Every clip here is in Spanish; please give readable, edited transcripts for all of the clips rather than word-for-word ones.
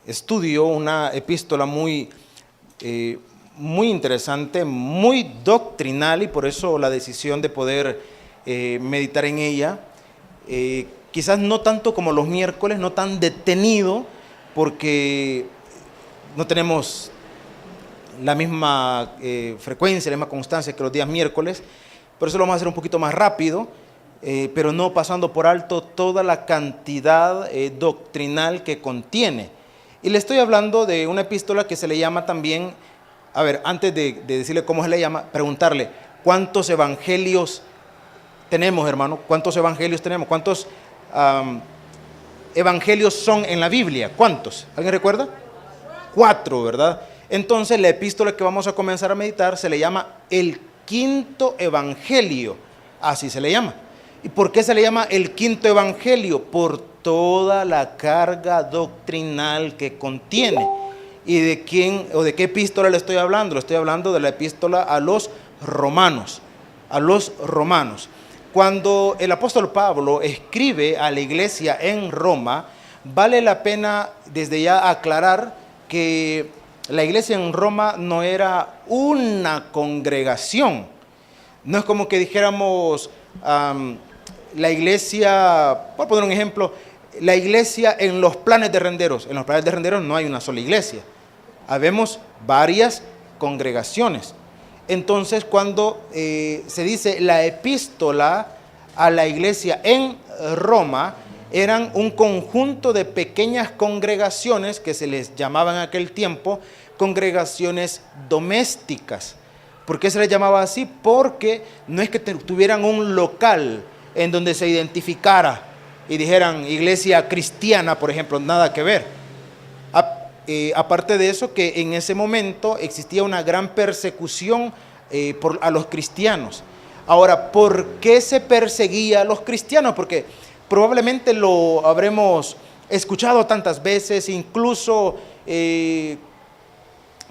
estudio una epístola muy interesante, muy doctrinal, y por eso la decisión de poder meditar en ella. Quizás no tanto como los miércoles, no tan detenido, porque no tenemos la misma frecuencia, la misma constancia que los días miércoles. Por eso lo vamos a hacer un poquito más rápido, pero no pasando por alto toda la cantidad doctrinal que contiene. Y le estoy hablando de una epístola que se le llama también, a ver, antes de decirle cómo se le llama, preguntarle, ¿cuántos evangelios tenemos, hermano? ¿Cuántos evangelios tenemos? ¿Cuántos evangelios son en la Biblia? ¿Cuántos? ¿Alguien recuerda? 4, ¿verdad? Entonces la epístola que vamos a comenzar a meditar se le llama el quinto evangelio, así se le llama. ¿Y por qué se le llama el quinto evangelio? Por toda la carga doctrinal que contiene. ¿Y de quién o de qué epístola le estoy hablando? Le estoy hablando de la epístola a los romanos. A los romanos. Cuando el apóstol Pablo escribe a la iglesia en Roma, vale la pena desde ya aclarar que la iglesia en Roma no era una congregación. No es como que dijéramos la iglesia, por poner un ejemplo, la iglesia en los Planes de Renderos. En los Planes de Renderos no hay una sola iglesia. Habemos varias congregaciones. Entonces, cuando se dice la epístola a la iglesia en Roma, eran un conjunto de pequeñas congregaciones que se les llamaban en aquel tiempo congregaciones domésticas. ¿Por qué se les llamaba así? Porque no es que tuvieran un local en donde se identificara y dijeran iglesia cristiana, por ejemplo, nada que ver. Aparte de eso, que en ese momento existía una gran persecución a los cristianos. Ahora, ¿por qué se perseguía a los cristianos? Porque probablemente lo habremos escuchado tantas veces, incluso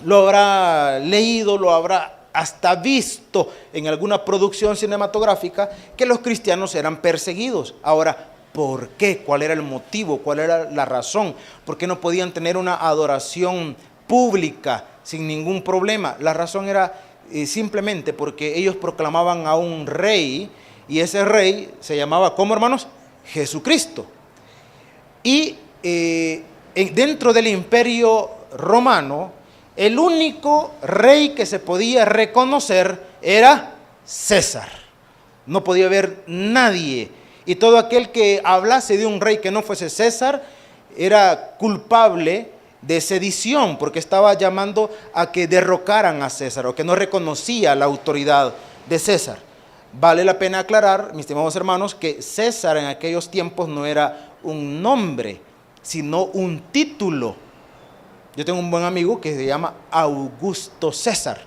lo habrá leído, lo habrá hasta visto en alguna producción cinematográfica, que los cristianos eran perseguidos. Ahora, ¿por qué? ¿Cuál era el motivo? ¿Cuál era la razón? ¿Por qué no podían tener una adoración pública sin ningún problema? La razón era simplemente porque ellos proclamaban a un rey, y ese rey se llamaba, ¿cómo, hermanos? Jesucristo. Y dentro del imperio romano, el único rey que se podía reconocer era César. No podía haber nadie. Y todo aquel que hablase de un rey que no fuese César era culpable de sedición, porque estaba llamando a que derrocaran a César, o que no reconocía la autoridad de César. Vale la pena aclarar, mis estimados hermanos, que César en aquellos tiempos no era un nombre, sino un título. Yo tengo un buen amigo que se llama Augusto César.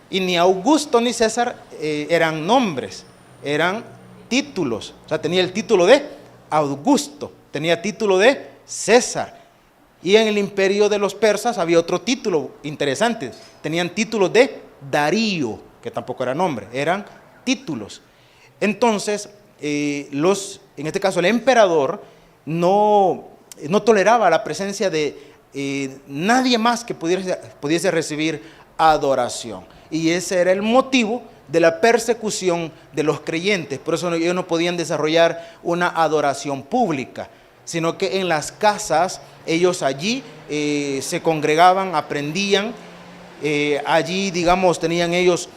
Y ni Augusto ni César eran nombres, eran títulos. O sea, tenía el título de Augusto, tenía título de César. Y en el imperio de los persas había otro título interesante. Tenían títulos de Darío, que tampoco era nombre, eran títulos. Entonces, en este caso el emperador no toleraba la presencia de nadie más que pudiese recibir adoración. Y ese era el motivo de la persecución de los creyentes. Por eso ellos no podían desarrollar una adoración pública, sino que en las casas ellos allí se congregaban, aprendían, allí, digamos, tenían ellos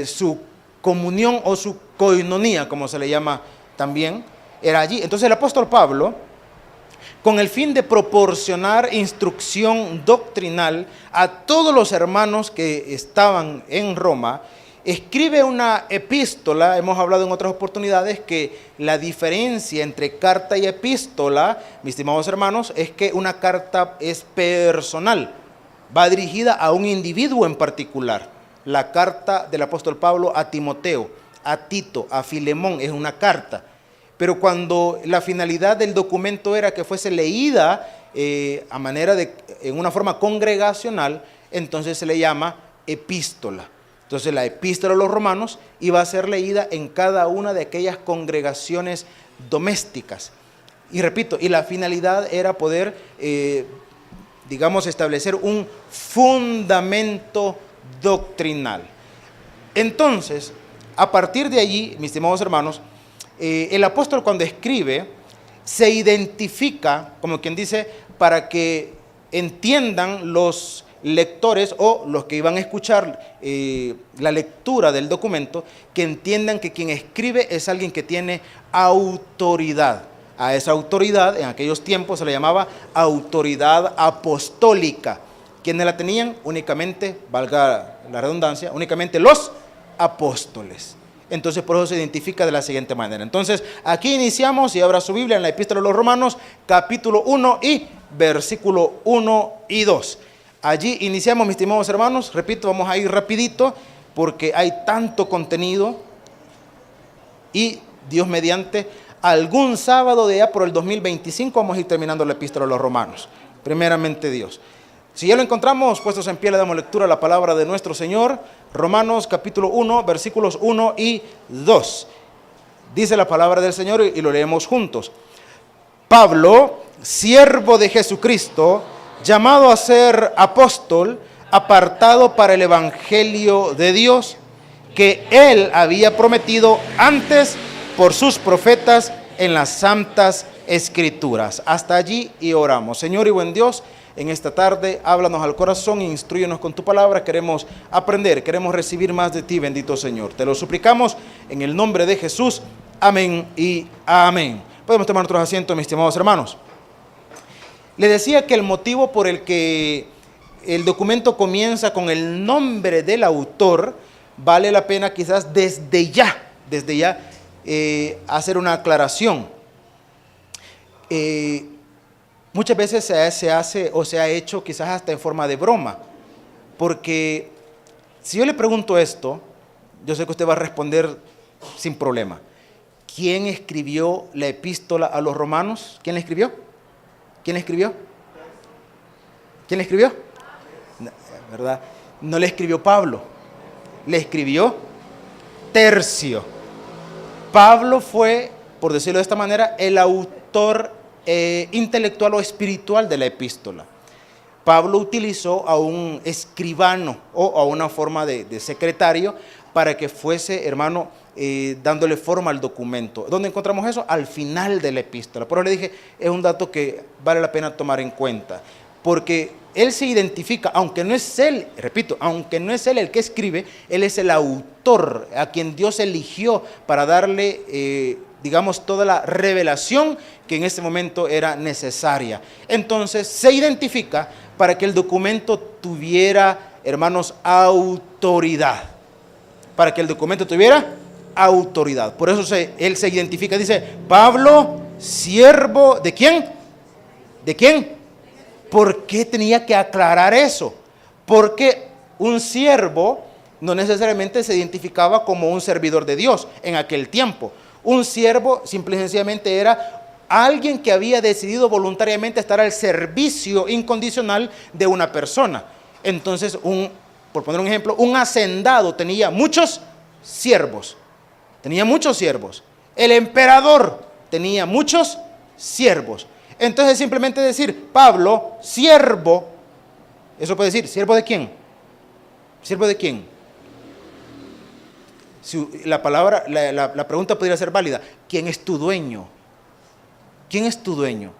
su comunión o su koinonía, como se le llama también, era allí. Entonces el apóstol Pablo, con el fin de proporcionar instrucción doctrinal a todos los hermanos que estaban en Roma, escribe una epístola. Hemos hablado en otras oportunidades que la diferencia entre carta y epístola, mis estimados hermanos, es que una carta es personal, va dirigida a un individuo en particular. La carta del apóstol Pablo a Timoteo, a Tito, a Filemón es una carta. Pero cuando la finalidad del documento era que fuese leída en una forma congregacional, entonces se le llama epístola. Entonces la epístola a los romanos iba a ser leída en cada una de aquellas congregaciones domésticas. Y repito, y la finalidad era poder digamos, establecer un fundamento doctrinal. Entonces, a partir de allí, mis estimados hermanos, el apóstol cuando escribe se identifica, como quien dice, para que entiendan los lectores o los que iban a escuchar la lectura del documento, que entiendan que quien escribe es alguien que tiene autoridad. A esa autoridad en aquellos tiempos se le llamaba autoridad apostólica. ¿Quiénes la tenían? Únicamente, valga la redundancia, únicamente los apóstoles. Entonces por eso se identifica de la siguiente manera. Entonces aquí iniciamos, y abra su Biblia en la Epístola de los Romanos, capítulo 1 y versículo 1 y 2. Allí iniciamos, mis estimados hermanos. Repito, vamos a ir rapidito porque hay tanto contenido, y Dios mediante, algún sábado de ya por el 2025 vamos a ir terminando la Epístola de los Romanos, primeramente Dios. Si ya lo encontramos, puestos en pie, le damos lectura a la palabra de nuestro Señor. Romanos capítulo 1, versículos 1 y 2. Dice la palabra del Señor y lo leemos juntos. Pablo, siervo de Jesucristo, llamado a ser apóstol, apartado para el evangelio de Dios, que Él había prometido antes por sus profetas en las santas escrituras. Hasta allí y oramos. Señor y buen Dios, en esta tarde háblanos al corazón, instrúyenos con tu palabra. Queremos aprender, queremos recibir más de ti, bendito Señor. Te lo suplicamos en el nombre de Jesús. Amén y amén. Podemos tomar nuestros asientos, mis estimados hermanos. Le decía que el motivo por el que el documento comienza con el nombre del autor, vale la pena quizás desde ya hacer una aclaración. Muchas veces se hace o se ha hecho quizás hasta en forma de broma, porque si yo le pregunto esto, yo sé que usted va a responder sin problema. ¿Quién escribió la epístola a los romanos? ¿Quién la escribió? ¿Quién la escribió? ¿Quién la escribió? No, ¿verdad? No le escribió Pablo, le escribió Tercio. Pablo fue, por decirlo de esta manera, el autor intelectual o espiritual de la epístola. Pablo utilizó a un escribano o a una forma de secretario para que fuese, hermano, dándole forma al documento. ¿Dónde encontramos eso? Al final de la epístola. Por eso le dije, es un dato que vale la pena tomar en cuenta, porque él se identifica, aunque no es él, repito, aunque no es él el que escribe, él es el autor a quien Dios eligió para darle, digamos, toda la revelación que en ese momento era necesaria. Entonces se identifica para que el documento tuviera, hermanos, autoridad. Para que el documento tuviera autoridad. Por eso él se identifica, dice, Pablo, siervo, ¿de quién? ¿De quién? ¿Por qué tenía que aclarar eso? Porque un siervo no necesariamente se identificaba como un servidor de Dios en aquel tiempo. Un siervo simple y sencillamente era alguien que había decidido voluntariamente estar al servicio incondicional de una persona. Entonces, por poner un ejemplo, un hacendado tenía muchos siervos. Tenía muchos siervos. El emperador tenía muchos siervos. Entonces, simplemente decir, Pablo, siervo, eso puede decir, ¿siervo de quién? ¿Siervo de quién? Si la palabra, la pregunta podría ser válida. ¿Quién es tu dueño? ¿Quién es tu dueño?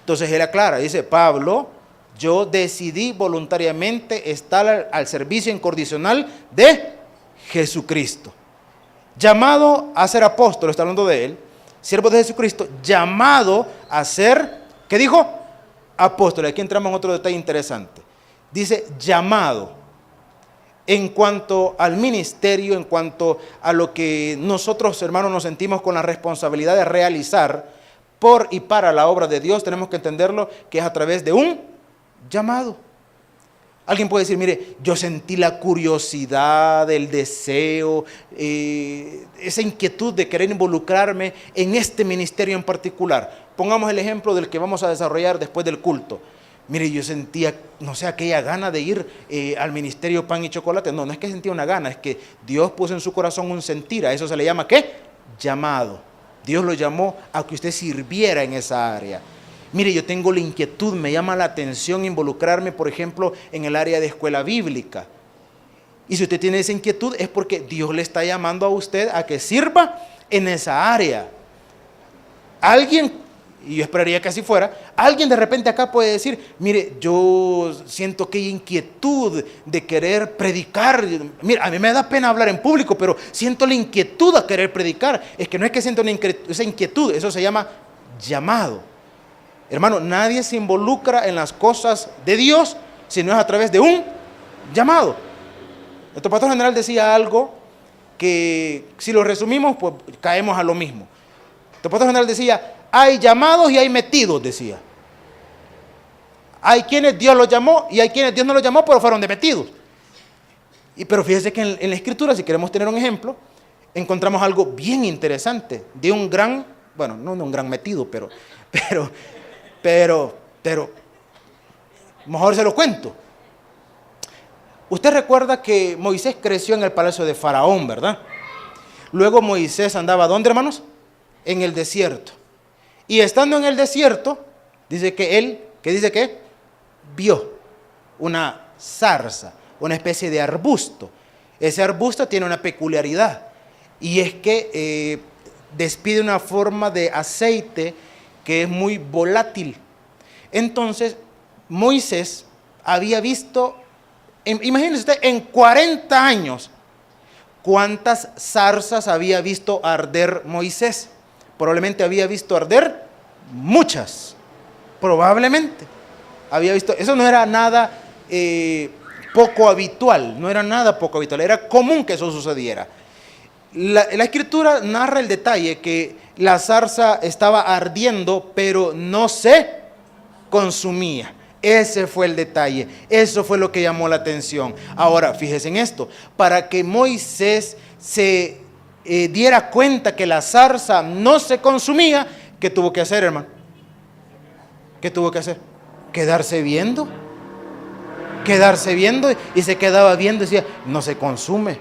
Entonces él aclara, dice, Pablo, yo decidí voluntariamente estar al servicio incondicional de Jesucristo. Llamado a ser apóstol, está hablando de él, siervo de Jesucristo, llamado a ser, ¿qué dijo? Apóstol. Aquí entramos en otro detalle interesante. Dice llamado. En cuanto al ministerio, en cuanto a lo que nosotros, hermanos, nos sentimos con la responsabilidad de realizar por y para la obra de Dios, tenemos que entenderlo que es a través de un llamado. Alguien puede decir, mire, yo sentí la curiosidad, el deseo, esa inquietud de querer involucrarme en este ministerio en particular. Pongamos el ejemplo del que vamos a desarrollar después del culto. Mire, yo sentía, no sé, aquella gana de ir al ministerio Pan y Chocolate. No es que sentía una gana, es que Dios puso en su corazón un sentir. A eso se le llama, ¿qué? Llamado. Dios lo llamó a que usted sirviera en esa área. Mire, yo tengo la inquietud, me llama la atención involucrarme, por ejemplo, en el área de escuela bíblica. Y si usted tiene esa inquietud es porque Dios le está llamando a usted a que sirva en esa área. Alguien, y yo esperaría que así fuera, alguien de repente acá puede decir, mire, yo siento que hay inquietud de querer predicar. Mira, a mí me da pena hablar en público, pero siento la inquietud a querer predicar. Es que no es que siento esa inquietud, eso se llama llamado. Hermano, nadie se involucra en las cosas de Dios si no es a través de un llamado. Nuestro pastor general decía algo que si lo resumimos, pues caemos a lo mismo. Nuestro pastor general decía, hay llamados y hay metidos, decía. Hay quienes Dios los llamó y hay quienes Dios no los llamó, pero fueron de metidos. Pero fíjese que en la Escritura, si queremos tener un ejemplo, encontramos algo bien interesante de un gran, bueno, no de un gran metido, pero mejor se lo cuento. Usted recuerda que Moisés creció en el palacio de Faraón, ¿verdad? Luego Moisés andaba, ¿dónde, hermanos? En el desierto. Y estando en el desierto, dice que él, ¿qué dice que? Vio una zarza, una especie de arbusto. Ese arbusto tiene una peculiaridad, y es que despide una forma de aceite que es muy volátil. Entonces, Moisés había visto, imagínense usted, en 40 años, ¿cuántas zarzas había visto arder Moisés? Probablemente había visto arder muchas, probablemente. Había visto, eso no era nada poco habitual, era común que eso sucediera. La Escritura narra el detalle que la zarza estaba ardiendo, pero no se consumía. Ese fue el detalle, eso fue lo que llamó la atención. Ahora, fíjese en esto, para que Moisés se diera cuenta que la zarza no se consumía, ¿qué tuvo que hacer, hermano? ¿Qué tuvo que hacer? Quedarse viendo, y se quedaba viendo y decía, no se consume.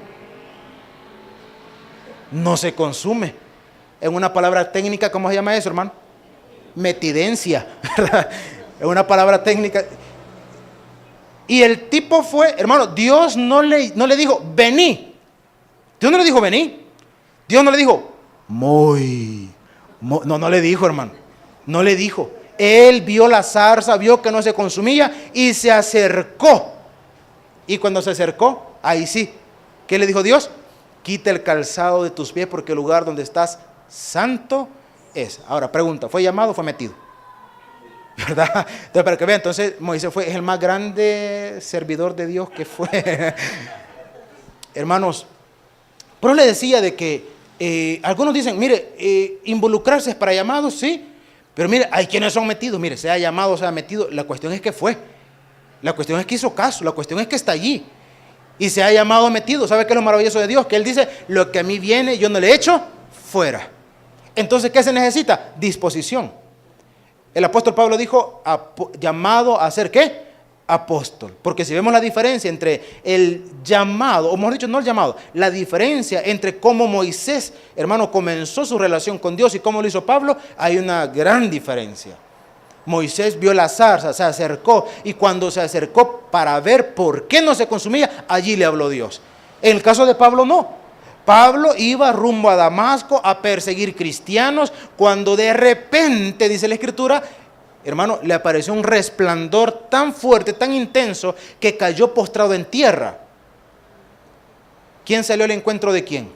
En una palabra técnica, ¿cómo se llama eso, hermano? Metidencia, ¿verdad? Es una palabra técnica. Y el tipo fue, hermano, Dios no le dijo, vení. Dios no le dijo, vení. Dios no le dijo, no le dijo, hermano. No le dijo. Él vio la zarza, vio que no se consumía y se acercó. Y cuando se acercó, ahí sí. ¿Qué le dijo Dios? Quita el calzado de tus pies porque el lugar donde estás santo es. Ahora, pregunta, ¿fue llamado o fue metido? ¿Verdad? Entonces, para que vean, entonces Moisés es el más grande servidor de Dios que fue. Hermanos, pero le decía de que algunos dicen, mire, involucrarse es para llamados, sí, pero mire, hay quienes son metidos, mire, sea llamado, sea metido, la cuestión es que fue, la cuestión es que hizo caso, la cuestión es que está allí, y se ha llamado metido. ¿Sabe qué es lo maravilloso de Dios? Que Él dice, lo que a mí viene, yo no le echo fuera. Entonces, ¿qué se necesita? Disposición. El apóstol Pablo dijo, llamado a ser ¿qué? Apóstol. Porque si vemos la diferencia entre el llamado, o mejor dicho, no el llamado, la diferencia entre cómo Moisés, hermano, comenzó su relación con Dios y cómo lo hizo Pablo, hay una gran diferencia. Moisés vio la zarza, se acercó, y cuando se acercó para ver por qué no se consumía, allí le habló Dios. En el caso de Pablo no. Pablo iba rumbo a Damasco a perseguir cristianos, cuando de repente, dice la Escritura, hermano, le apareció un resplandor tan fuerte, tan intenso, que cayó postrado en tierra. ¿Quién salió al encuentro de quién?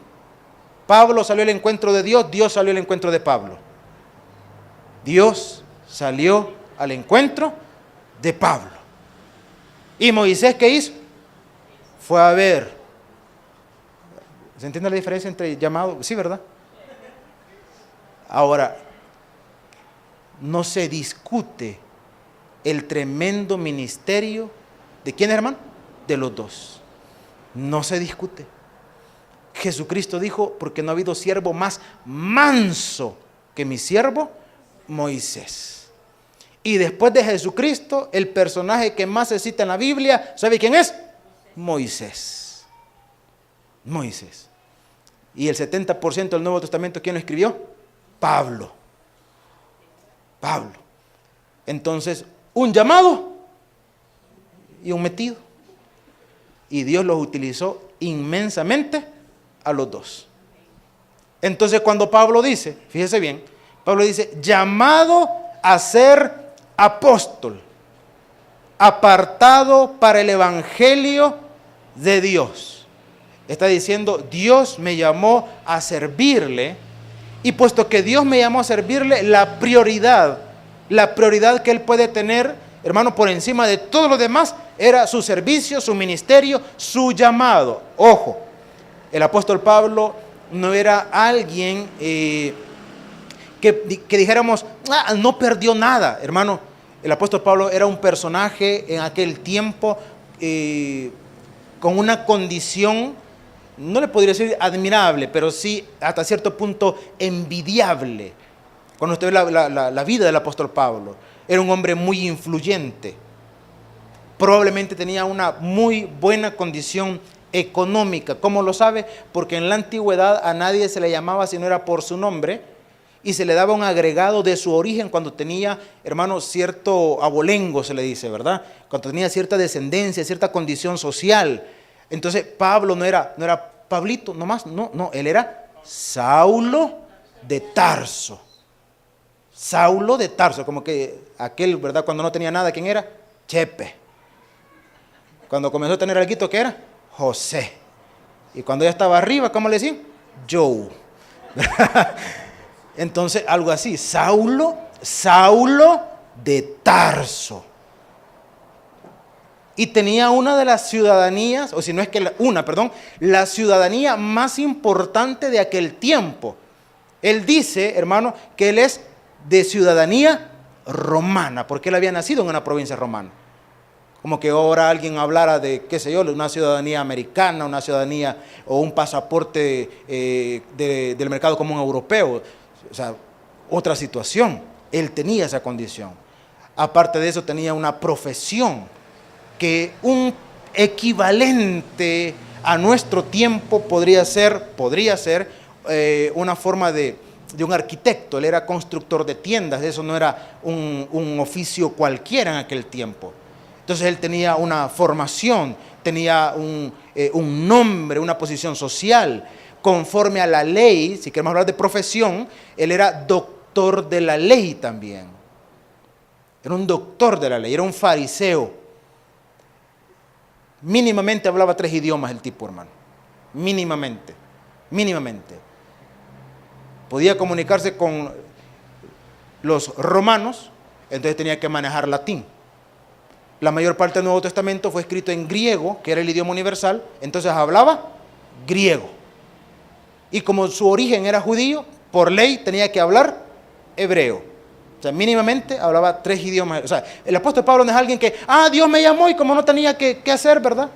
Pablo salió al encuentro de Dios, Dios salió al encuentro de Pablo. Dios salió al encuentro de Pablo. ¿Y Moisés qué hizo? Fue a ver. ¿Se entiende la diferencia entre llamado? Sí, ¿verdad? Ahora, no se discute el tremendo ministerio ¿de quién, hermano? De los dos. No se discute. Jesucristo dijo, porque no ha habido siervo más manso que mi siervo Moisés. Y después de Jesucristo, el personaje que más se cita en la Biblia, ¿sabe quién es? Moisés. Moisés. Y el 70% del Nuevo Testamento, ¿quién lo escribió? Pablo. Entonces, un llamado y un metido. Y Dios los utilizó inmensamente a los dos. Entonces, cuando Pablo dice, fíjese bien, Pablo dice, llamado a ser apóstol, apartado para el evangelio de Dios. Está diciendo, Dios me llamó a servirle, y puesto que Dios me llamó a servirle, la prioridad que él puede tener, hermano, por encima de todo lo demás, era su servicio, su ministerio, su llamado. Ojo, el apóstol Pablo no era alguien que dijéramos, no perdió nada, hermano. El apóstol Pablo era un personaje en aquel tiempo con una condición, no le podría decir admirable, pero sí hasta cierto punto envidiable. Cuando usted ve la vida del apóstol Pablo, era un hombre muy influyente. Probablemente tenía una muy buena condición económica. ¿Cómo lo sabe? Porque en la antigüedad a nadie se le llamaba si no era por su nombre, y se le daba un agregado de su origen cuando tenía, hermano, cierto abolengo, se le dice, ¿verdad? Cuando tenía cierta descendencia, cierta condición social. Entonces Pablo no era Pablito nomás, no, él era Saulo de Tarso. Saulo de Tarso, como que aquel, ¿verdad? Cuando no tenía nada, ¿quién era? Chepe. Cuando comenzó a tener alguito, ¿qué era? José. Y cuando ya estaba arriba, ¿cómo le decían? Joe. Entonces, algo así, Saulo de Tarso. Y tenía una de las ciudadanías, o si no es que la ciudadanía más importante de aquel tiempo. Él dice, hermano, que él es de ciudadanía romana, porque él había nacido en una provincia romana. Como que ahora alguien hablara de, qué sé yo, una ciudadanía americana, una ciudadanía o un pasaporte del mercado común europeo. O sea, otra situación. Él tenía esa condición. Aparte de eso, tenía una profesión que un equivalente a nuestro tiempo podría ser una forma de un arquitecto. Él era constructor de tiendas. Eso no era un oficio cualquiera en aquel tiempo. Entonces él tenía una formación, tenía un nombre, una posición social. Conforme a la ley, si queremos hablar de profesión, él era doctor de la ley también. Era un doctor de la ley, era un fariseo. Mínimamente hablaba 3 idiomas el tipo, hermano. Mínimamente. Podía comunicarse con los romanos, entonces tenía que manejar latín. La mayor parte del Nuevo Testamento fue escrito en griego, que era el idioma universal, entonces hablaba griego. Y como su origen era judío, por ley tenía que hablar hebreo. O sea, mínimamente hablaba 3 idiomas. O sea, el apóstol Pablo no es alguien que, Dios me llamó y como no tenía que hacer, ¿verdad?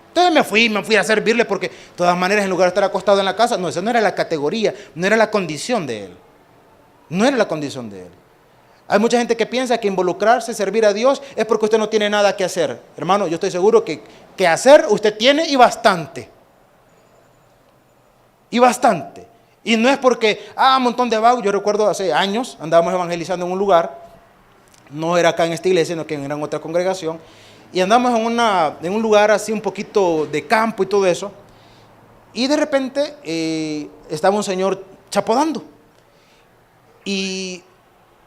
Entonces me fui a servirle porque de todas maneras en lugar de estar acostado en la casa, no, esa no era la categoría, no era la condición de él. No era la condición de él. Hay mucha gente que piensa que involucrarse, servir a Dios, es porque usted no tiene nada que hacer. Hermano, yo estoy seguro que hacer usted tiene y bastante. Y bastante. Y no es porque, un montón de vagos. Yo recuerdo hace años, andábamos evangelizando en un lugar, no era acá en esta iglesia, sino que era en otra congregación, y andábamos en un lugar así un poquito de campo y todo eso, y de repente estaba un señor chapodando, y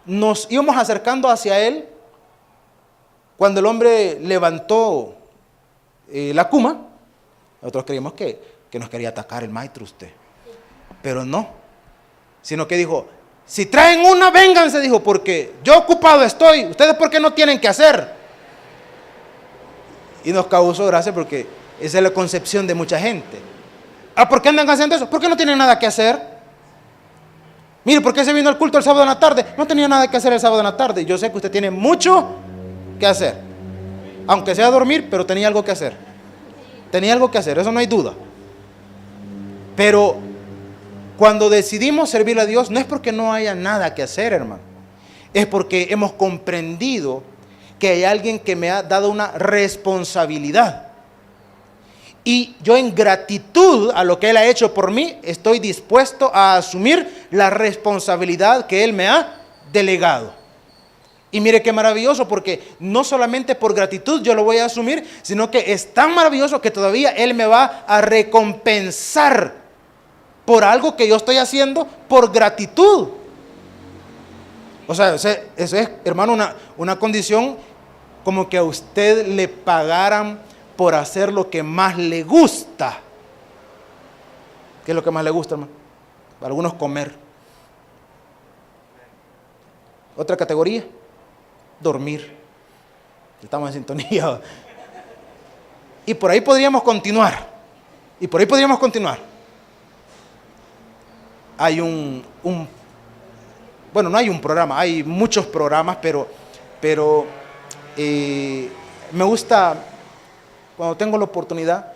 nos íbamos acercando hacia él, cuando el hombre levantó la cuma. Nosotros creímos que nos quería atacar el maestro usted. Pero no. Sino que dijo, si traen una, vénganse, dijo, porque yo ocupado estoy. ¿Ustedes por qué no tienen que hacer? Y nos causó gracia porque esa es la concepción de mucha gente. ¿Por qué andan haciendo eso? Porque no tienen nada que hacer. Mire, ¿por qué se vino al culto el sábado en la tarde? No tenía nada que hacer el sábado en la tarde. Yo sé que usted tiene mucho que hacer. Aunque sea dormir, pero tenía algo que hacer. Tenía algo que hacer, eso no hay duda. Pero cuando decidimos servir a Dios, no es porque no haya nada que hacer, hermano. Es porque hemos comprendido que hay alguien que me ha dado una responsabilidad. Y yo en gratitud a lo que Él ha hecho por mí, estoy dispuesto a asumir la responsabilidad que Él me ha delegado. Y mire qué maravilloso, porque no solamente por gratitud yo lo voy a asumir, sino que es tan maravilloso que todavía Él me va a recompensar por algo que yo estoy haciendo por gratitud. O sea, eso es, hermano, una condición como que a usted le pagaran por hacer lo que más le gusta. ¿Qué es lo que más le gusta, hermano? Para algunos, comer. Otra categoría, dormir. Estamos en sintonía. Y por ahí podríamos continuar. Hay bueno, no hay un programa, hay muchos programas, pero me gusta, cuando tengo la oportunidad,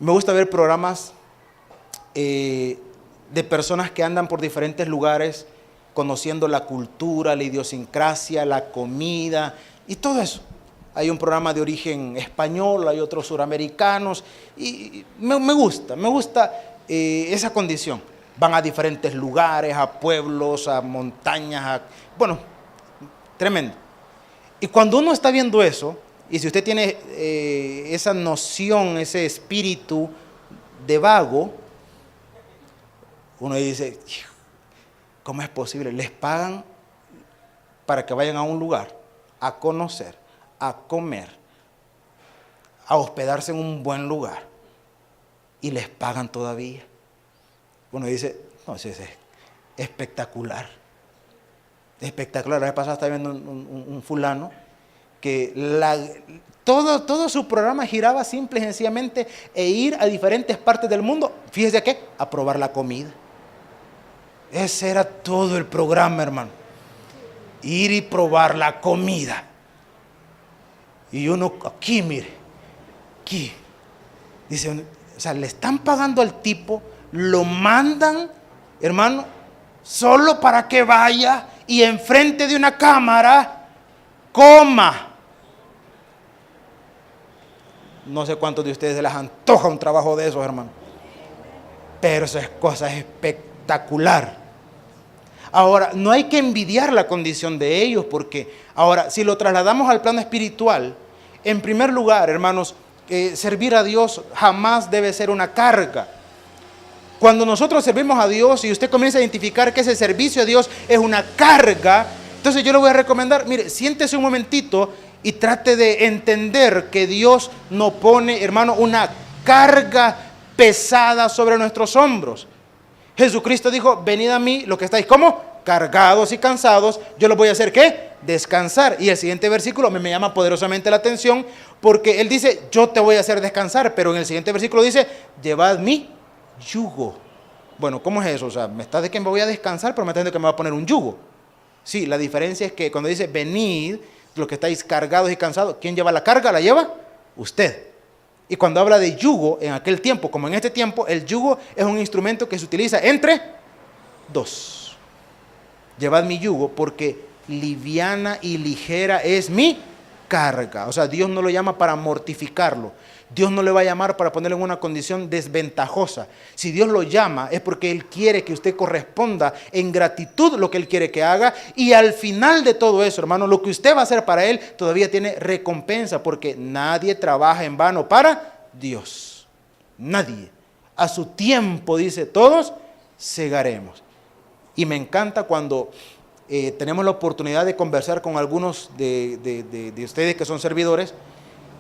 me gusta ver programas de personas que andan por diferentes lugares, conociendo la cultura, la idiosincrasia, la comida y todo eso. Hay un programa de origen español, hay otros suramericanos, y me gusta esa condición. Van a diferentes lugares, a pueblos, a montañas, bueno, tremendo. Y cuando uno está viendo eso, y si usted tiene esa noción, ese espíritu de vago, uno dice, ¿cómo es posible? Les pagan para que vayan a un lugar, a conocer, a comer, a hospedarse en un buen lugar, y les pagan todavía. Uno dice, no, es espectacular. Espectacular. La vez pasada estaba viendo un fulano que todo su programa giraba simple y sencillamente ir a diferentes partes del mundo. Fíjese qué, a probar la comida. Ese era todo el programa, hermano. Ir y probar la comida. Y uno aquí, mire, aquí. Dice, o sea, le están pagando al tipo, lo mandan, hermano, solo para que vaya y enfrente de una cámara coma. No sé cuántos de ustedes se les antoja un trabajo de esos, hermano. Pero eso es cosa espectacular. Ahora, no hay que envidiar la condición de ellos, porque ahora, si lo trasladamos al plano espiritual, en primer lugar, hermanos, servir a Dios jamás debe ser una carga. Cuando nosotros servimos a Dios y usted comienza a identificar que ese servicio a Dios es una carga, entonces yo le voy a recomendar, mire, siéntese un momentito y trate de entender que Dios no pone, hermano, una carga pesada sobre nuestros hombros. Jesucristo dijo, venid a mí, los que estáis, ¿cómo? Cargados y cansados, yo los voy a hacer, ¿qué? Descansar. Y el siguiente versículo me llama poderosamente la atención, porque Él dice, yo te voy a hacer descansar, pero en el siguiente versículo dice, llevad mi yugo. Bueno, ¿cómo es eso? O sea, me está de que me voy a descansar, pero me está diciendo que me va a poner un yugo. Sí, la diferencia es que cuando dice venid, los que estáis cargados y cansados, ¿quién lleva la carga? ¿La lleva? Usted. Y cuando habla de yugo, en aquel tiempo, como en este tiempo, el yugo es un instrumento que se utiliza entre dos. Llevad mi yugo porque liviana y ligera es mi carga. O sea, Dios no lo llama para mortificarlo. Dios no le va a llamar para ponerlo en una condición desventajosa. Si Dios lo llama es porque Él quiere que usted corresponda en gratitud lo que Él quiere que haga. Y al final de todo eso, hermano, lo que usted va a hacer para Él todavía tiene recompensa, porque nadie trabaja en vano para Dios. Nadie. A su tiempo, dice, todos segaremos. Y me encanta cuando tenemos la oportunidad de conversar con algunos de ustedes que son servidores,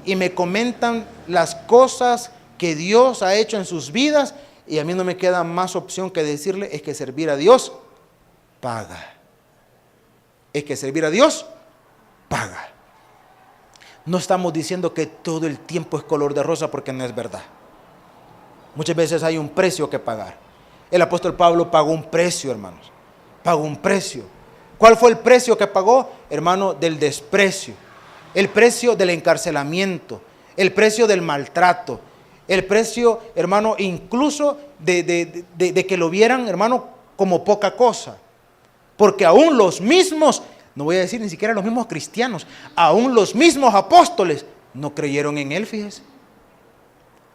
y me comentan las cosas que Dios ha hecho en sus vidas, y a mí no me queda más opción que decirle, es que servir a Dios paga. Es que servir a Dios paga. No estamos diciendo que todo el tiempo es color de rosa, porque no es verdad. Muchas veces hay un precio que pagar. El apóstol Pablo pagó un precio, hermanos. Pagó un precio. ¿Cuál fue el precio que pagó? Hermano, del desprecio. El precio del encarcelamiento, el precio del maltrato, el precio, hermano, incluso de que lo vieran, hermano, como poca cosa. Porque aún los mismos, no voy a decir ni siquiera los mismos cristianos, aún los mismos apóstoles no creyeron en Él, fíjese.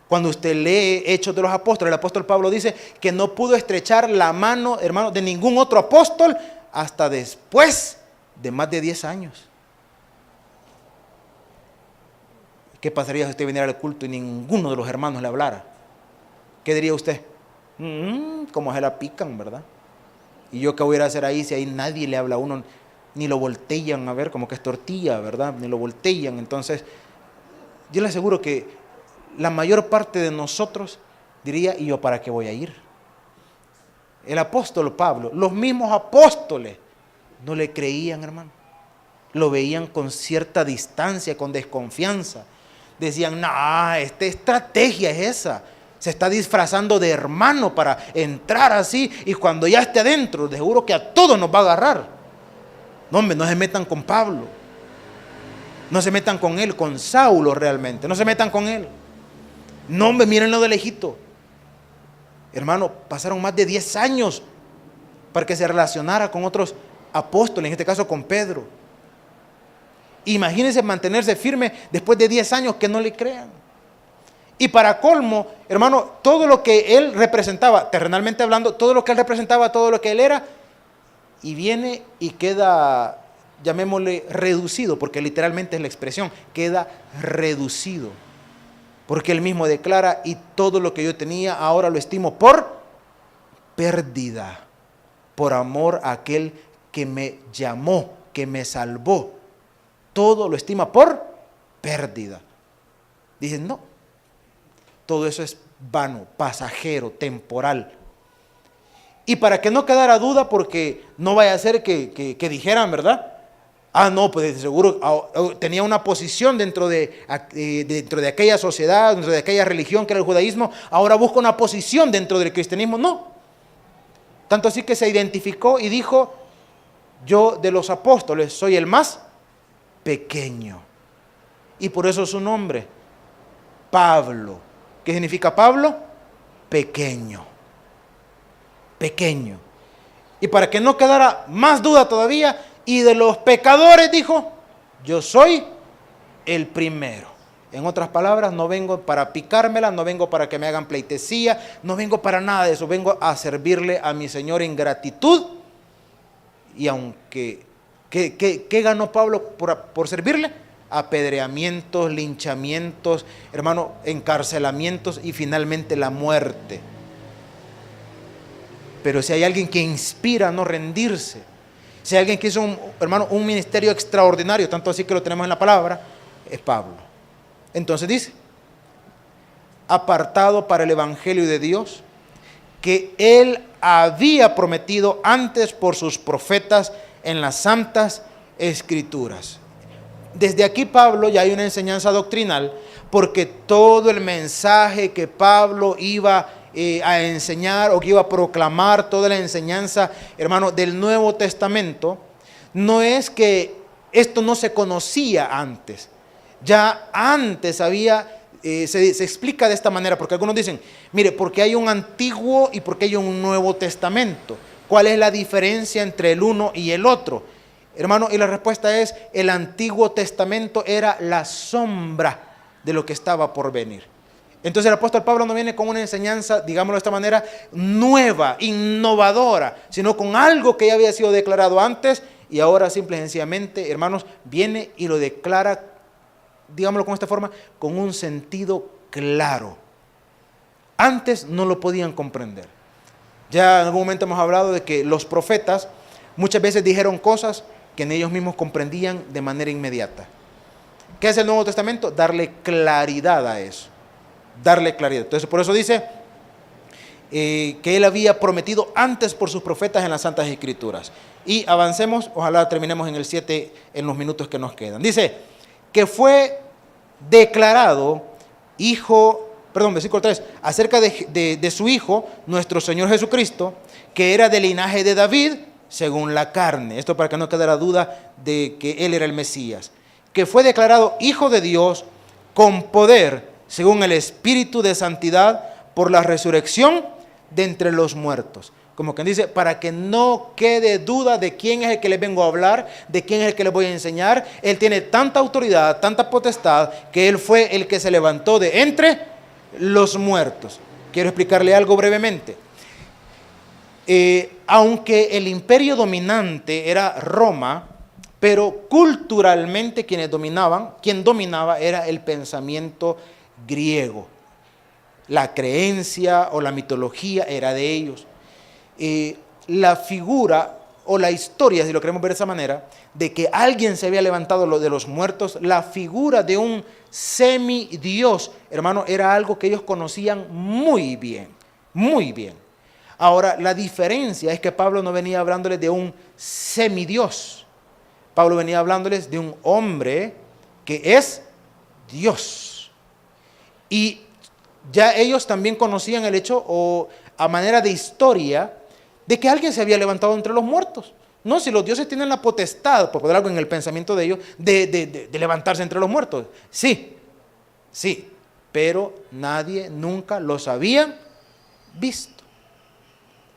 Cuando usted lee Hechos de los Apóstoles, el apóstol Pablo dice que no pudo estrechar la mano, hermano, de ningún otro apóstol hasta después de más de 10 años. ¿Qué pasaría si usted viniera al culto y ninguno de los hermanos le hablara? ¿Qué diría usted? Como se la pican, ¿verdad? ¿Y yo qué voy a ir a hacer ahí si ahí nadie le habla a uno? Ni lo voltean a ver, como que es tortilla, ¿verdad? Ni lo voltean. Entonces, yo le aseguro que la mayor parte de nosotros diría, ¿y yo para qué voy a ir? El apóstol Pablo, los mismos apóstoles, no le creían, hermano. Lo veían con cierta distancia, con desconfianza. Decían, no, esta estrategia es esa. Se está disfrazando de hermano para entrar así, y cuando ya esté adentro, de seguro que a todos nos va a agarrar. No, hombre, no se metan con Pablo. No se metan con él, con Saulo realmente. No se metan con él. No, hombre, mírenlo de lejito. Hermano, pasaron más de 10 años para que se relacionara con otros apóstoles, en este caso con Pedro. Imagínense mantenerse firme después de 10 años que no le crean. Y para colmo, hermano, todo lo que él representaba, terrenalmente hablando, todo lo que él representaba, todo lo que él era, y viene y queda, llamémosle, reducido, porque literalmente es la expresión, queda reducido. Porque él mismo declara, y todo lo que yo tenía ahora lo estimo por pérdida, por amor a aquel que me llamó, que me salvó. Todo lo estima por pérdida. Dicen, no, todo eso es vano, pasajero, temporal. Y para que no quedara duda, porque no vaya a ser que dijeran, ¿verdad? Ah, no, pues de seguro tenía una posición dentro de aquella sociedad, dentro de aquella religión que era el judaísmo, ahora busca una posición dentro del cristianismo. No. Tanto así que se identificó y dijo, yo de los apóstoles soy el más pequeño. Y por eso su nombre, Pablo. ¿Qué significa Pablo? Pequeño. Pequeño. Y para que no quedara más duda todavía, y de los pecadores dijo, yo soy el primero. En otras palabras, no vengo para picármela, no vengo para que me hagan pleitesía, no vengo para nada de eso, vengo a servirle a mi Señor en gratitud. Y aunque, ¿qué ganó Pablo por servirle? Apedreamientos, linchamientos, hermano, encarcelamientos y finalmente la muerte. Pero si hay alguien que inspira a no rendirse, si hay alguien que hizo, hermano, un ministerio extraordinario, tanto así que lo tenemos en la palabra, es Pablo. Entonces dice, apartado para el evangelio de Dios, que él había prometido antes por sus profetas en las santas escrituras. Desde aquí Pablo ya hay una enseñanza doctrinal, porque todo el mensaje que Pablo iba a enseñar o que iba a proclamar, toda la enseñanza, hermano, del Nuevo Testamento, no es que esto no se conocía antes. Ya antes había, se explica de esta manera, porque algunos dicen, mire, porque hay un Antiguo y porque hay un Nuevo Testamento. ¿Cuál es la diferencia entre el uno y el otro? Hermano, y la respuesta es, el Antiguo Testamento era la sombra de lo que estaba por venir. Entonces el apóstol Pablo no viene con una enseñanza, digámoslo de esta manera, nueva, innovadora, sino con algo que ya había sido declarado antes y ahora simple y sencillamente, hermanos, viene y lo declara, digámoslo con esta forma, con un sentido claro. Antes no lo podían comprender. Ya en algún momento hemos hablado de que los profetas muchas veces dijeron cosas que en ellos mismos comprendían de manera inmediata. ¿Qué es el Nuevo Testamento? Darle claridad a eso. Darle claridad. Entonces por eso dice que él había prometido antes por sus profetas en las Santas Escrituras. Y avancemos, ojalá terminemos en el 7 en los minutos que nos quedan. Dice que fue declarado versículo 3, acerca de su Hijo, nuestro Señor Jesucristo, que era del linaje de David, según la carne. Esto para que no quedara duda de que él era el Mesías. Que fue declarado Hijo de Dios con poder, según el Espíritu de Santidad, por la resurrección de entre los muertos. Como quien dice, para que no quede duda de quién es el que les vengo a hablar, de quién es el que les voy a enseñar. Él tiene tanta autoridad, tanta potestad, que él fue el que se levantó de entre los muertos. Quiero explicarle algo brevemente. Aunque el imperio dominante era Roma, Pero culturalmente quien dominaba era el pensamiento griego. La creencia o la mitología era de ellos. La figura o la historia, si lo queremos ver de esa manera, de que alguien se había levantado de los muertos, la figura de un semidios, hermano, era algo que ellos conocían muy bien, muy bien. Ahora, la diferencia es que Pablo no venía hablándoles de un semidios. Pablo venía hablándoles de un hombre que es Dios. Y ya ellos también conocían el hecho, o a manera de historia, de que alguien se había levantado entre los muertos. No, si los dioses tienen la potestad, por poner algo en el pensamiento de ellos, de levantarse entre los muertos. Sí, pero nadie nunca los había visto.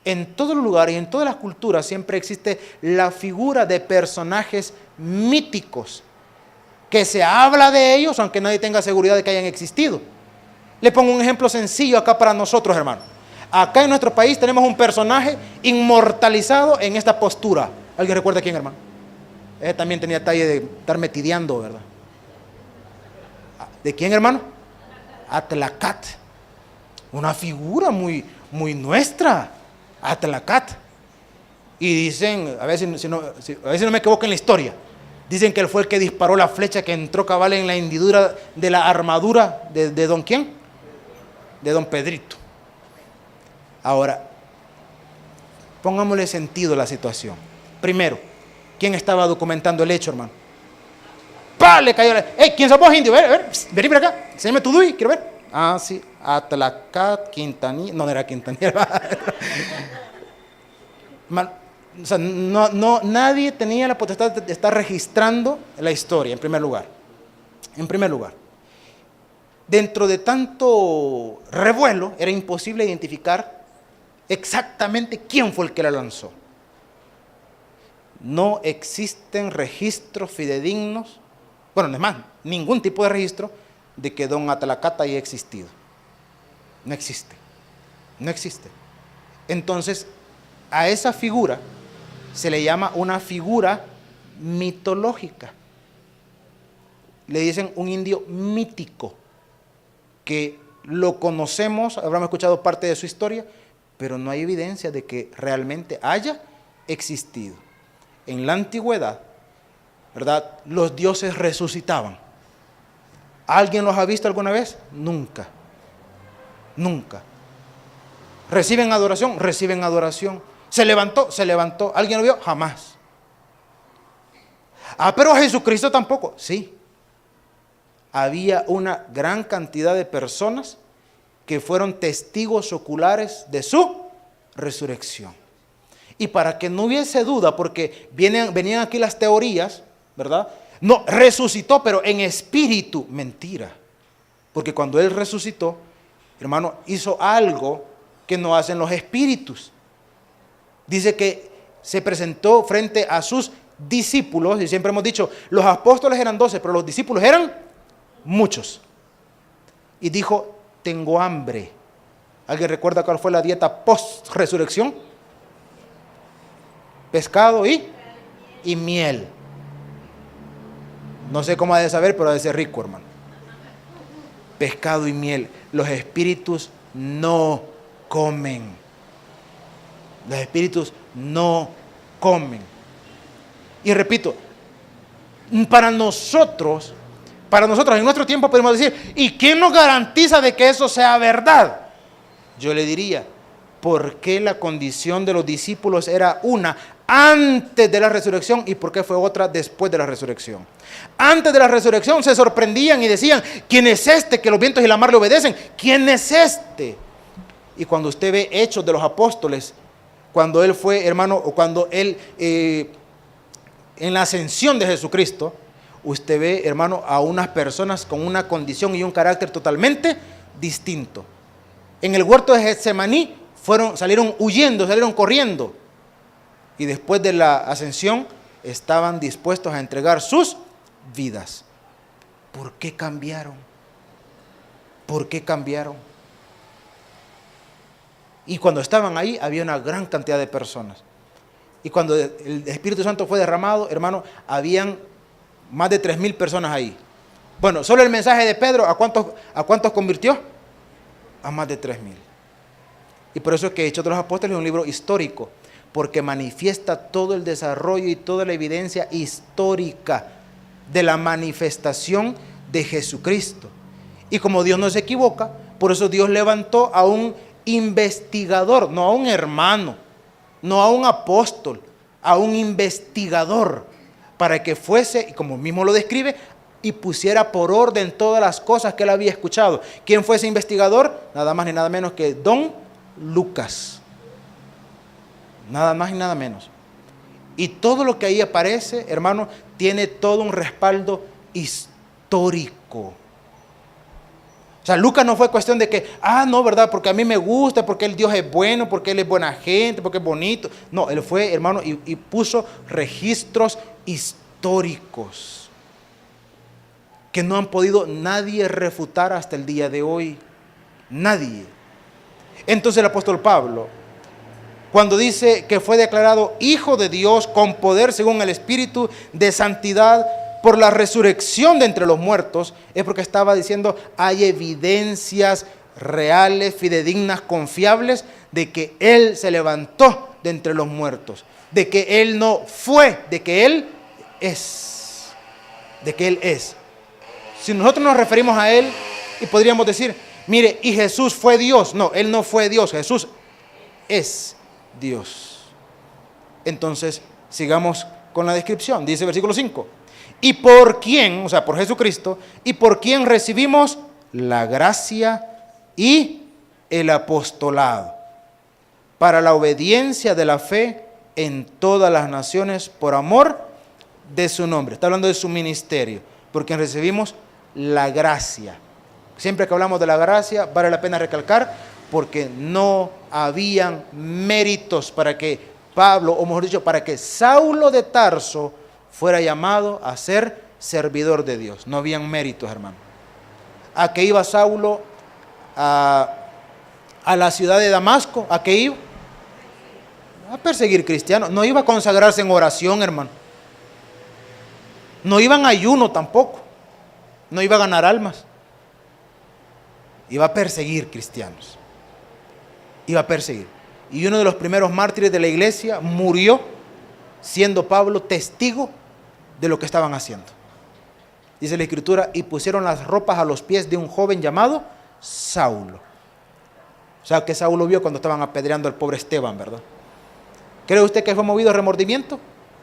En todos los lugares y en todas las culturas siempre existe la figura de personajes míticos, que se habla de ellos aunque nadie tenga seguridad de que hayan existido. Le pongo un ejemplo sencillo acá para nosotros, hermano. Acá en nuestro país tenemos un personaje inmortalizado en esta postura. ¿Alguien recuerda quién, hermano? También tenía talle de estarme tideando, ¿verdad? ¿De quién, hermano? Atlacat. Una figura muy nuestra. Atlacat. Y dicen, a ver si no me equivoco en la historia, dicen que él fue el que disparó la flecha que entró cabal en la hendidura de la armadura de don ¿quién? De don Pedrito. Ahora, pongámosle sentido a la situación. Primero, ¿quién estaba documentando el hecho, hermano? ¡Pah! Le cayó ¿quién sos vos, indio? Vení por acá, enséñame tu DUI, quiero ver. Ah, sí, Atlacat, Quintanilla. No era Quintanilla. O sea, nadie tenía la potestad de estar registrando la historia, en primer lugar. En primer lugar. Dentro de tanto revuelo, era imposible identificar exactamente quién fue el que la lanzó. No existen registros fidedignos, bueno, no es más, ningún tipo de registro de que don Atlacat haya existido. No existe. Entonces, a esa figura se le llama una figura mitológica. Le dicen un indio mítico, que lo conocemos, habrán escuchado parte de su historia, pero no hay evidencia de que realmente haya existido. En la antigüedad, ¿verdad?, los dioses resucitaban. ¿Alguien los ha visto alguna vez? Nunca. ¿Reciben adoración? Reciben adoración. ¿Se levantó? ¿Alguien lo vio? Jamás. Pero Jesucristo tampoco. Sí. Había una gran cantidad de personas que fueron testigos oculares de su resurrección. Y para que no hubiese duda, porque venían aquí las teorías, ¿verdad? No, resucitó, pero en espíritu. Mentira. Porque cuando Él resucitó, hermano, hizo algo que no hacen los espíritus. Dice que se presentó frente a sus discípulos, y siempre hemos dicho, los apóstoles eran 12, pero los discípulos eran muchos. Y dijo, tengo hambre. ¿Alguien recuerda cuál fue la dieta post-resurrección? Pescado y miel. No sé cómo ha de saber, pero ha de ser rico, hermano. Pescado y miel. Los espíritus no comen. Los espíritus no comen. Y repito, para nosotros en nuestro tiempo podemos decir, ¿y quién nos garantiza de que eso sea verdad? Yo le diría, ¿por qué la condición de los discípulos era una antes de la resurrección y por qué fue otra después de la resurrección? Antes de la resurrección se sorprendían y decían, ¿quién es este que los vientos y la mar le obedecen? ¿Quién es este? Y cuando usted ve Hechos de los Apóstoles, cuando él fue, hermano, o cuando él, en la ascensión de Jesucristo, usted ve, hermano, a unas personas con una condición y un carácter totalmente distinto. En el huerto de Getsemaní salieron huyendo, salieron corriendo. Y después de la ascensión estaban dispuestos a entregar sus vidas. ¿Por qué cambiaron? ¿Por qué cambiaron? Y cuando estaban ahí había una gran cantidad de personas. Y cuando el Espíritu Santo fue derramado, hermano, habían más de 3,000 personas ahí. Bueno, solo el mensaje de Pedro, ¿a cuántos convirtió? A más de 3,000. Y por eso es que Hechos de los Apóstoles es un libro histórico, porque manifiesta todo el desarrollo y toda la evidencia histórica de la manifestación de Jesucristo. Y como Dios no se equivoca, por eso Dios levantó a un investigador, no a un hermano, no a un apóstol, a un investigador, para que fuese, y como mismo lo describe, y pusiera por orden todas las cosas que él había escuchado. ¿Quién fue ese investigador? Nada más ni nada menos que Don Lucas. Nada más y nada menos. Y todo lo que ahí aparece, hermano, tiene todo un respaldo histórico. O sea, Lucas no fue cuestión de que, no, ¿verdad? Porque a mí me gusta, porque el Dios es bueno, porque Él es buena gente, porque es bonito. No, él fue, hermano, y puso registros históricos que no han podido nadie refutar hasta el día de hoy. Nadie. Entonces el apóstol Pablo, cuando dice que fue declarado Hijo de Dios con poder según el Espíritu de santidad por la resurrección de entre los muertos, es porque estaba diciendo, hay evidencias reales, fidedignas, confiables, de que Él se levantó de entre los muertos, de que Él no fue, de que Él es, de que Él es. Si nosotros nos referimos a Él y podríamos decir, mire, y Jesús fue Dios. No, Él no fue Dios, Jesús es Dios. Entonces, sigamos con la descripción. Dice versículo 5. Y por quién, o sea, por Jesucristo, y por quién recibimos la gracia y el apostolado, para la obediencia de la fe en todas las naciones por amor de su nombre. Está hablando de su ministerio, por quien recibimos la gracia. Siempre que hablamos de la gracia, vale la pena recalcar, porque no habían méritos para que Pablo, o mejor dicho, para que Saulo de Tarso fuera llamado a ser servidor de Dios. No habían méritos, hermano. ¿A qué iba Saulo a la ciudad de Damasco? ¿A qué iba? A perseguir cristianos. No iba a consagrarse en oración, hermano. No iba en ayuno tampoco. No iba a ganar almas. Iba a perseguir cristianos. Iba a perseguir. Y uno de los primeros mártires de la iglesia murió siendo Pablo testigo de lo que estaban haciendo. Dice la Escritura, y pusieron las ropas a los pies de un joven llamado Saulo. O sea, que Saulo vio cuando estaban apedreando al pobre Esteban, ¿verdad? ¿Cree usted que fue movido a remordimiento?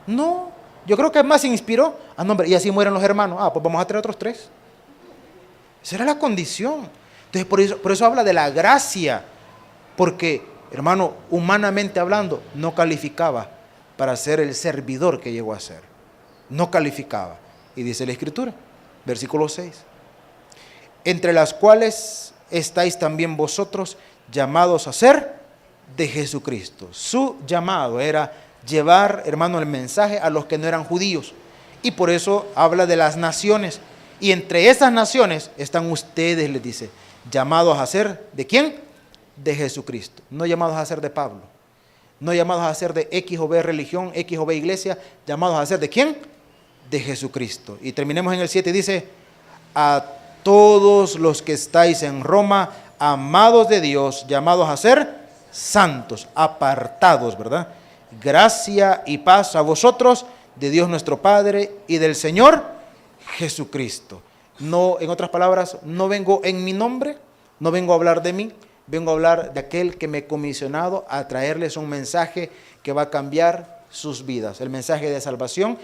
No, yo creo que más se inspiró. No, hombre, y así mueren los hermanos. Pues vamos a traer otros 3. Esa era la condición. Entonces, por eso habla de la gracia, porque, hermano, humanamente hablando, no calificaba para ser el servidor que llegó a ser. No calificaba. Y dice la Escritura, versículo 6, entre las cuales estáis también vosotros llamados a ser de Jesucristo. Su llamado era llevar, hermano, el mensaje a los que no eran judíos. Y por eso habla de las naciones. Y entre esas naciones están ustedes, les dice, llamados a ser, ¿de quién? De Jesucristo. No llamados a ser de Pablo. No llamados a ser de X o B religión, X o B iglesia. Llamados a ser ¿de quién? De Jesucristo. Y terminemos en el 7, dice, a todos los que estáis en Roma, amados de Dios, llamados a ser santos, apartados, ¿verdad? Gracia y paz a vosotros, de Dios nuestro Padre y del Señor Jesucristo. No, en otras palabras, no vengo en mi nombre, no vengo a hablar de mí, vengo a hablar de aquel que me he comisionado a traerles un mensaje que va a cambiar sus vidas, el mensaje de salvación,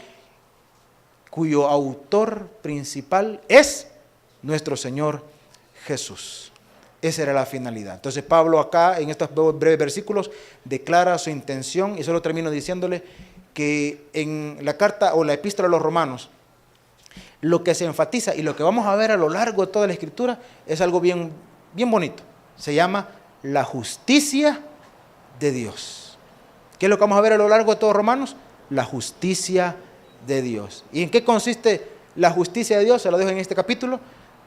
cuyo autor principal es nuestro Señor Jesús. Esa era la finalidad. Entonces Pablo acá, en estos breves versículos, declara su intención, y solo termino diciéndole que en la carta o la epístola a los romanos, lo que se enfatiza y lo que vamos a ver a lo largo de toda la Escritura es algo bien, bien bonito. Se llama la justicia de Dios. ¿Qué es lo que vamos a ver a lo largo de todos Romanos? La justicia de Dios. ¿Y en qué consiste la justicia de Dios? Se lo dejo en este capítulo.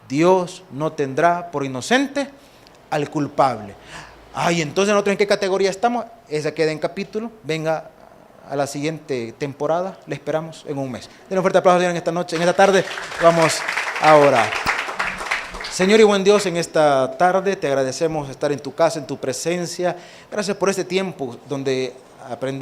Dios no tendrá por inocente al culpable. Entonces nosotros ¿en qué categoría estamos? Esa queda en capítulo. Venga a la siguiente temporada. Le esperamos en un mes. Den un fuerte aplauso, Señor, en esta noche, en esta tarde. Vamos a orar. Señor y buen Dios, en esta tarde te agradecemos estar en tu casa, en tu presencia. Gracias por este tiempo donde aprendimos.